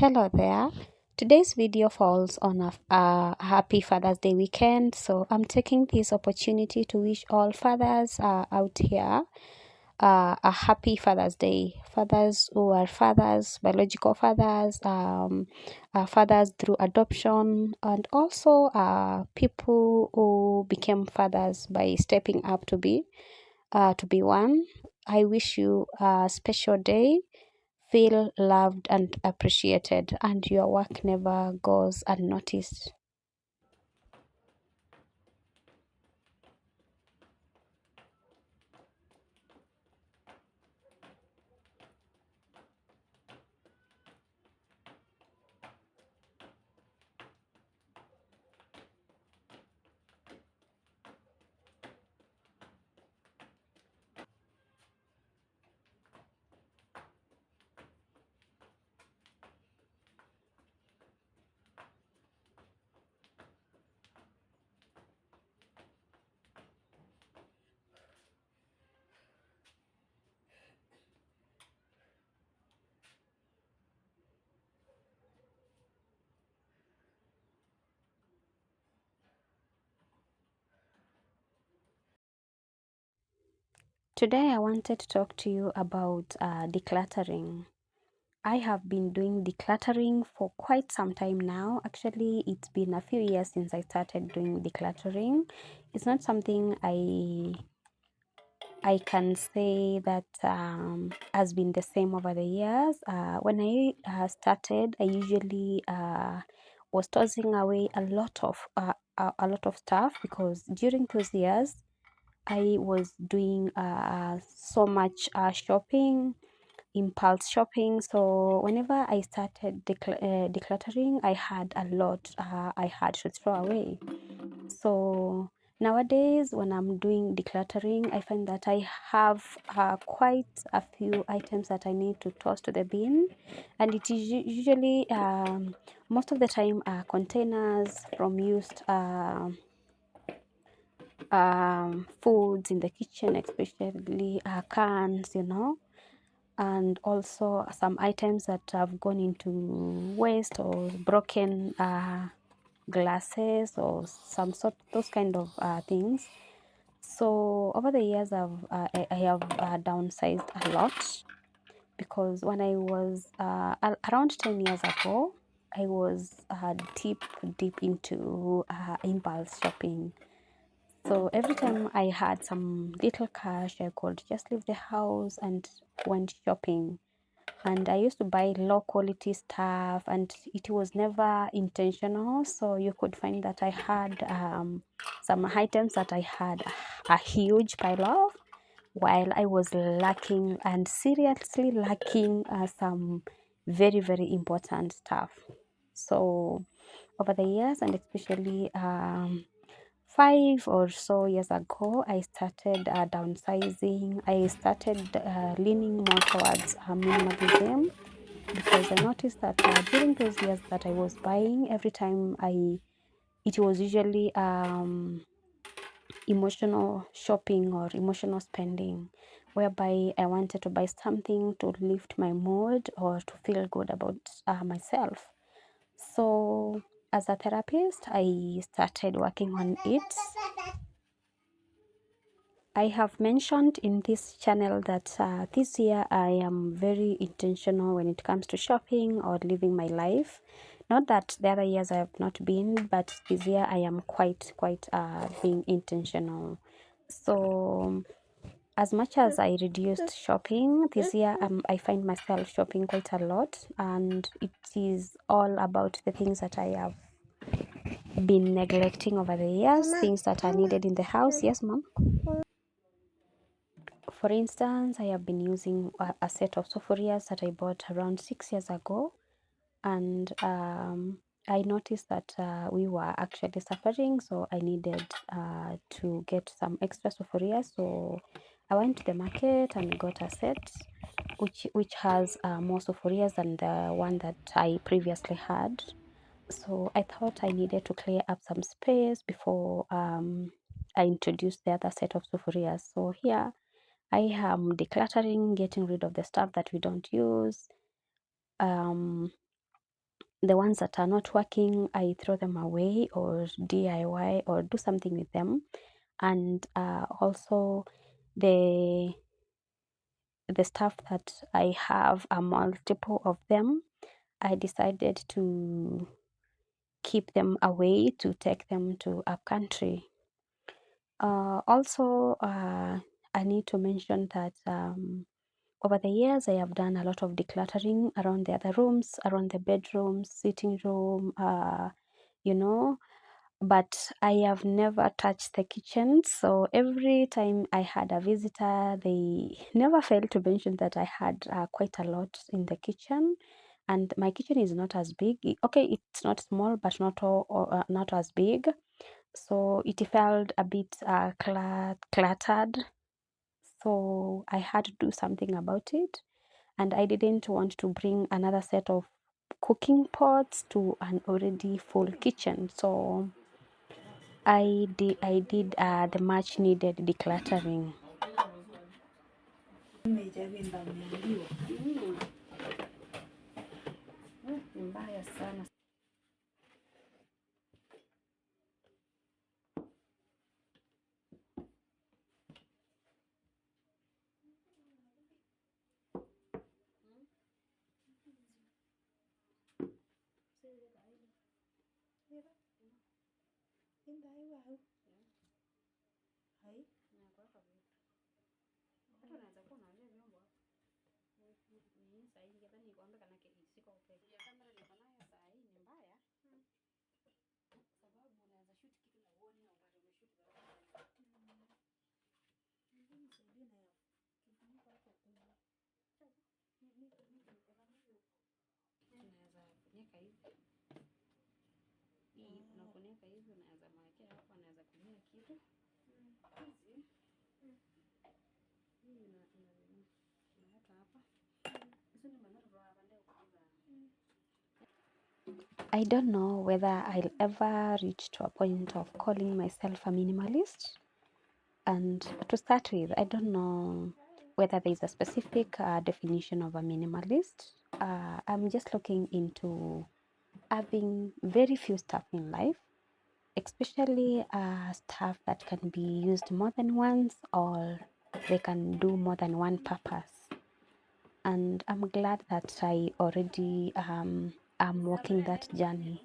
Hello there. Today's video falls on a happy Father's Day weekend. So I'm taking this opportunity to wish all fathers out here a happy Father's Day. Fathers who are fathers, biological fathers, fathers through adoption, and also people who became fathers by stepping up to be one. I wish you a special day. Feel loved and appreciated, and your work never goes unnoticed. Today, I wanted to talk to you about decluttering. I have been doing decluttering for quite some time now. Actually, it's been a few years since I started doing decluttering. It's not something I can say that has been the same over the years. When I started, I usually was tossing away a lot of stuff because during those years I was doing so much shopping, impulse shopping. So whenever I started decluttering, I had a lot I had to throw away. So nowadays, when I'm doing decluttering, I find that I have quite a few items that I need to toss to the bin, and it is usually most of the time containers from used foods in the kitchen, especially cans, and also some items that have gone into waste or broken glasses or some sort those kind of things. So over the years I have downsized a lot because when I was around 10 years ago, I was deep into impulse shopping. So every time I had some little cash, I could just leave the house and went shopping. And I used to buy low quality stuff, and it was never intentional. So you could find that I had some items that I had a huge pile of, while I was lacking and seriously lacking some very important stuff. So over the years, and especially 5 or so years ago, I started downsizing. I started leaning more towards minimalism because I noticed that during those years that I was buying, every time it was usually emotional shopping or emotional spending, whereby I wanted to buy something to lift my mood or to feel good about myself. So, as a therapist, I started working on it. I have mentioned in this channel that this year I am very intentional when it comes to shopping or living my life. Not that the other years I have not been, but this year I am quite being intentional. So as much as I reduced shopping this year, I find myself shopping quite a lot, and it is all about the things that I have been neglecting over the years, things that are needed in the house. Yes, mom. For instance, I have been using a set of sufurias that I bought around 6 years ago, and I noticed that we were actually suffering, so I needed to get some extra sufurias. So I went to the market and got a set which has more sufurias than the one that I previously had. So I thought I needed to clear up some space before I introduced the other set of sufurias. So here I am decluttering, getting rid of the stuff that we don't use. Um, The ones that are not working, I throw them away or DIY or do something with them. And also the stuff that I have a multiple of them, I decided to keep them away to take them to a country. Also, I need to mention that over the years, I have done a lot of decluttering around the other rooms, around the bedroom, sitting room, you know, but I have never touched the kitchen. So every time I had a visitor, they never failed to mention that I had quite a lot in the kitchen. And my kitchen is not as big. Okay, it's not small, but not as big. So it felt a bit cluttered. So I had to do something about it. And I didn't want to bring another set of cooking pots to an already full kitchen. So I did the much needed decluttering. Mbaya sana. I don't know whether I'll ever reach to a point of calling myself a minimalist. And to start with, I don't know whether there's a specific definition of a minimalist. I'm just looking into having very few stuff in life, especially stuff that can be used more than once or they can do more than one purpose. And I'm glad that I already am walking that journey.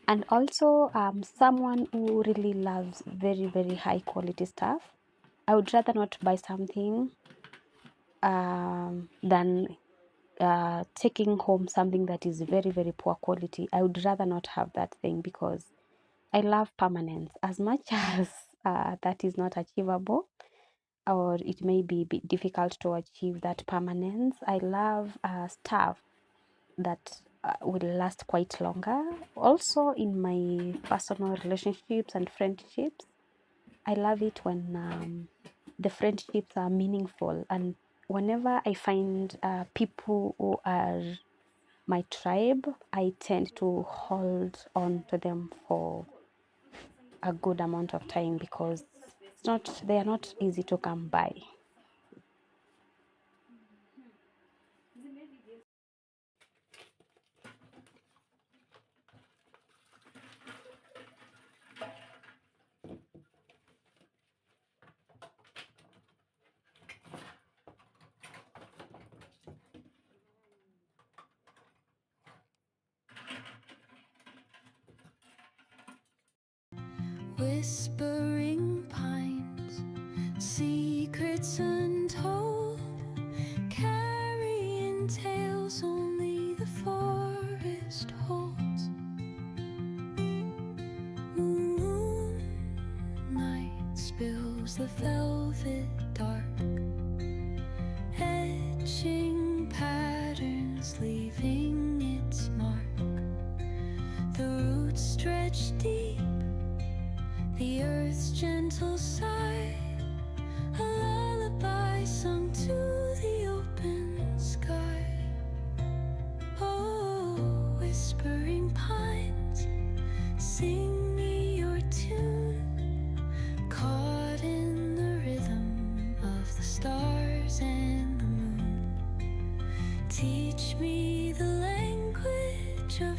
And also, someone who really loves very, very high quality stuff. I would rather not buy something than taking home something that is very, very poor quality. I would rather not have that thing because I love permanence as much as that is not achievable or it may be difficult to achieve that permanence. I love stuff that will last quite longer. Also, in my personal relationships and friendships, I love it when the friendships are meaningful. And whenever I find people who are my tribe, I tend to hold on to them for a good amount of time because they are not easy to come by. Whispering pines, secrets untold, carrying tales only the forest holds. Moonlight spills the velvet dark, etching patterns, leaving its mark. The roots stretch deep, the earth's gentle sigh, a lullaby sung to the open sky. Oh, whispering pines, sing me your tune, caught in the rhythm of the stars and the moon. Teach me the language of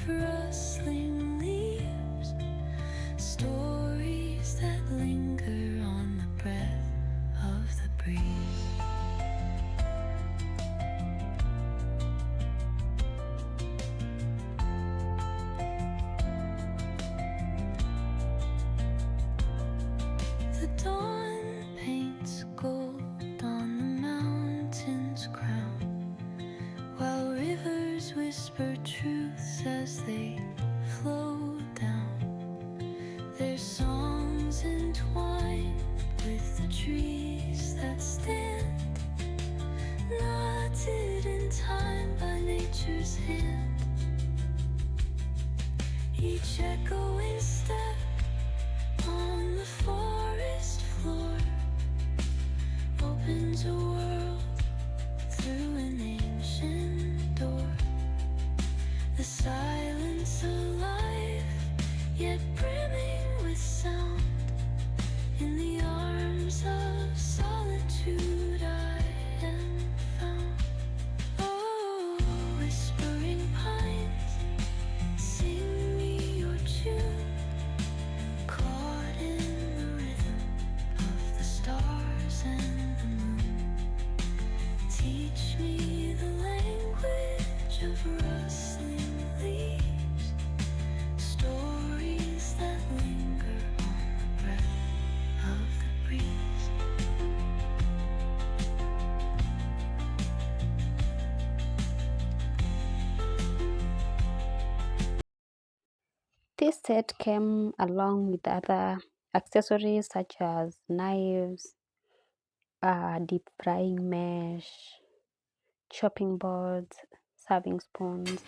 whisper truths as they flow down. Their songs entwined with the trees that stand, knotted in time by nature's hand. Each echoing step on the forest floor opens a world through an ancient door. The silence alive, yet brimming with sound. In the arms of solitude I am found. Oh, whispering pines, sing me your tune, caught in the rhythm of the stars and the moon. Teach me the language of rustling leaves, stories that linger on the breath of the breeze. This set came along with other accessories such as knives, deep frying mesh, chopping boards, serving spoons.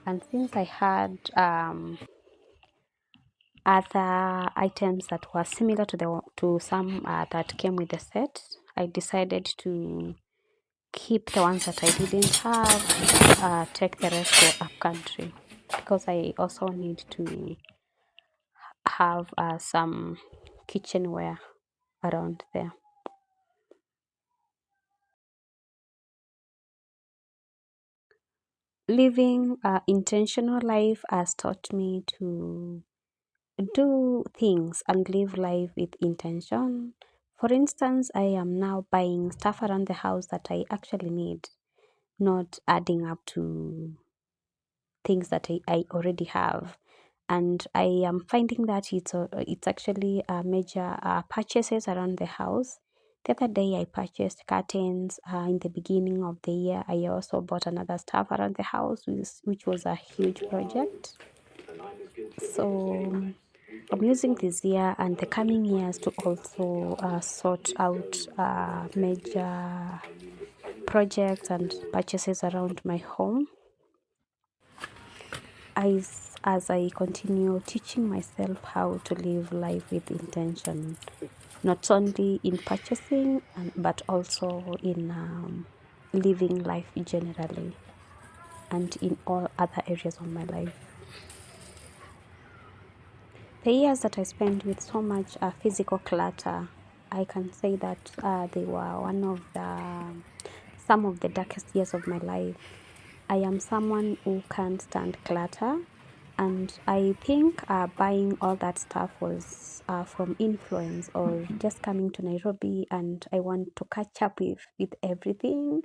And since I had other items that were similar to some that came with the set, I decided to keep the ones that I didn't have, take the rest to up country, because I also need to have some kitchenware around there. Living an intentional life has taught me to do things and live life with intention. For instance, I am now buying stuff around the house that I actually need, not adding up to things that I already have. And I am finding that it's actually major purchases around the house. The other day I purchased curtains. In the beginning of the year, I also bought another stuff around the house, which was a huge project. So I'm using this year and the coming years to also sort out major projects and purchases around my home, as I continue teaching myself how to live life with intention, not only in purchasing but also in living life generally and in all other areas of my life. The years that I spent with so much physical clutter, I can say that they were some of the darkest years of my life. I am someone who can't stand clutter, and I think buying all that stuff was from influence or just coming to Nairobi, and I want to catch up with everything.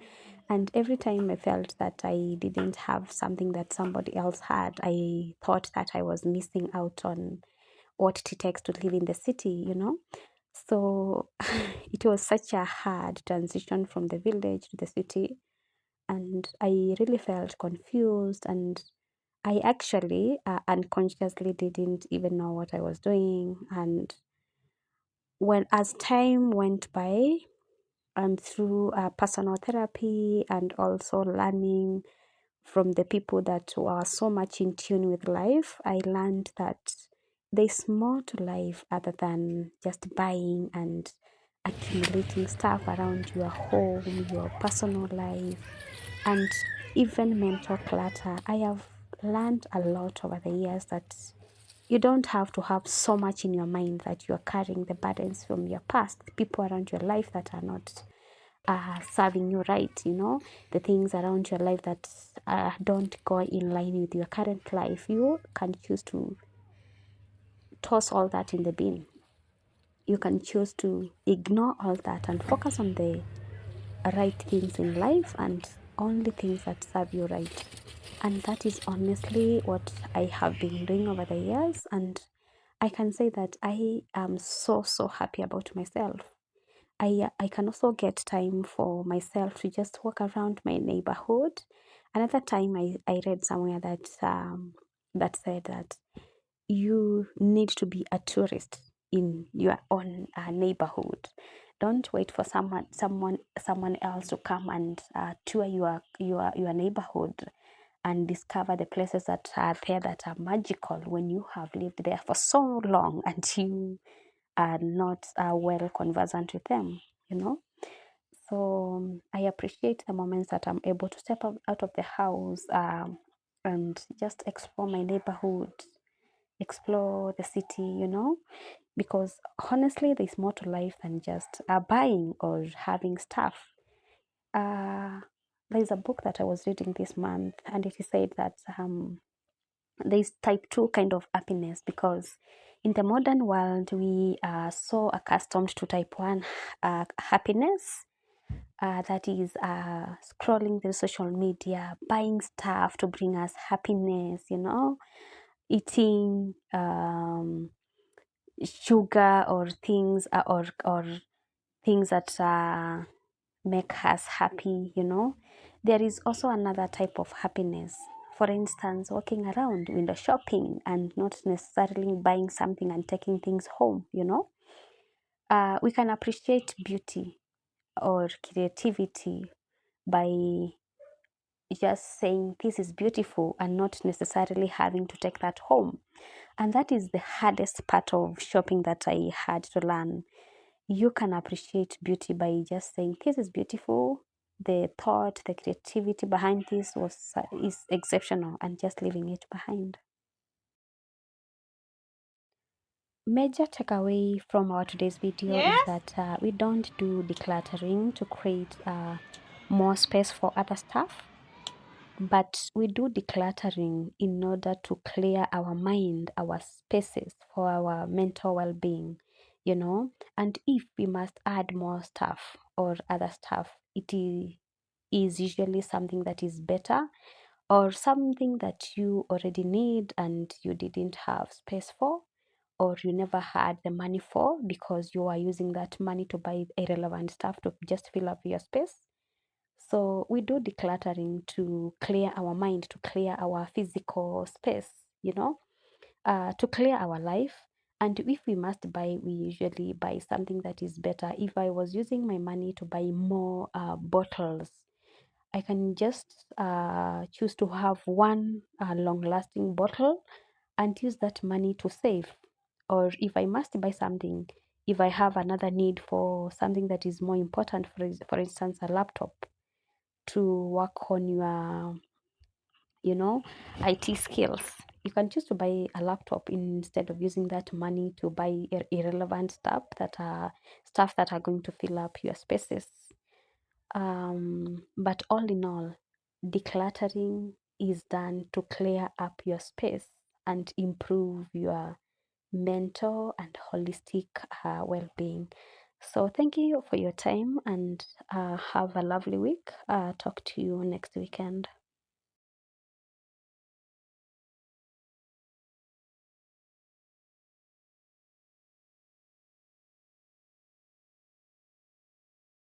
And every time I felt that I didn't have something that somebody else had, I thought that I was missing out on what it takes to live in the city. So it was such a hard transition from the village to the city, and I really felt confused, and I actually unconsciously didn't even know what I was doing. And as time went by, and through personal therapy and also learning from the people that were so much in tune with life, I learned that there's more to life other than just buying and accumulating stuff around your home, your personal life, and even mental clutter. I have learned a lot over the years that you don't have to have so much in your mind that you're carrying the burdens from your past, the people around your life that are not serving you right, the things around your life that don't go in line with your current life. You can choose to toss all that in the bin. You can choose to ignore all that and focus on the right things in life and only things that serve you right. And that is honestly what I have been doing over the years. And I can say that I am so, so happy about myself. I can also get time for myself to just walk around my neighborhood Another time I read somewhere that that said that you need to be a tourist in your own neighborhood. Don't wait for someone else to come and tour your neighborhood and discover the places that are there that are magical when you have lived there for so long and you are not well conversant with them, you know. So I appreciate the moments that I'm able to step out of the house and just explore my neighborhood, explore the city, you know, because honestly, there's more to life than just buying or having stuff. Uh, there's a book that I was reading this month, and it is said that there's type 2 kind of happiness, because in the modern world, we are so accustomed to type 1 happiness. That is scrolling the social media, buying stuff to bring us happiness, you know, eating sugar or things or things that make us happy, you know. There is also another type of happiness. For instance, walking around, window shopping, and not necessarily buying something and taking things home, you know. We can appreciate beauty or creativity by just saying this is beautiful and not necessarily having to take that home. And that is the hardest part of shopping that I had to learn. You can appreciate beauty by just saying this is beautiful. The thought, the creativity behind this is exceptional, and just leaving it behind. Major takeaway from our today's video is Yes? that we don't do decluttering to create more space for other stuff, but we do decluttering in order to clear our mind, our spaces for our mental well-being, you know. And if we must add more stuff or other stuff, is usually something that is better, or something that you already need and you didn't have space for, or you never had the money for because you are using that money to buy irrelevant stuff to just fill up your space. So we do decluttering to clear our mind, to clear our physical space, you know, to clear our life. And if we must buy, we usually buy something that is better. If I was using my money to buy more bottles, I can just choose to have one long-lasting bottle and use that money to save. Or if I must buy something, if I have another need for something that is more important, for instance, a laptop to work on your, you know, IT skills, you can choose to buy a laptop instead of using that money to buy irrelevant stuff that are going to fill up your spaces. But all in all, decluttering is done to clear up your space and improve your mental and holistic well-being. So thank you for your time, and have a lovely week. Talk to you next weekend.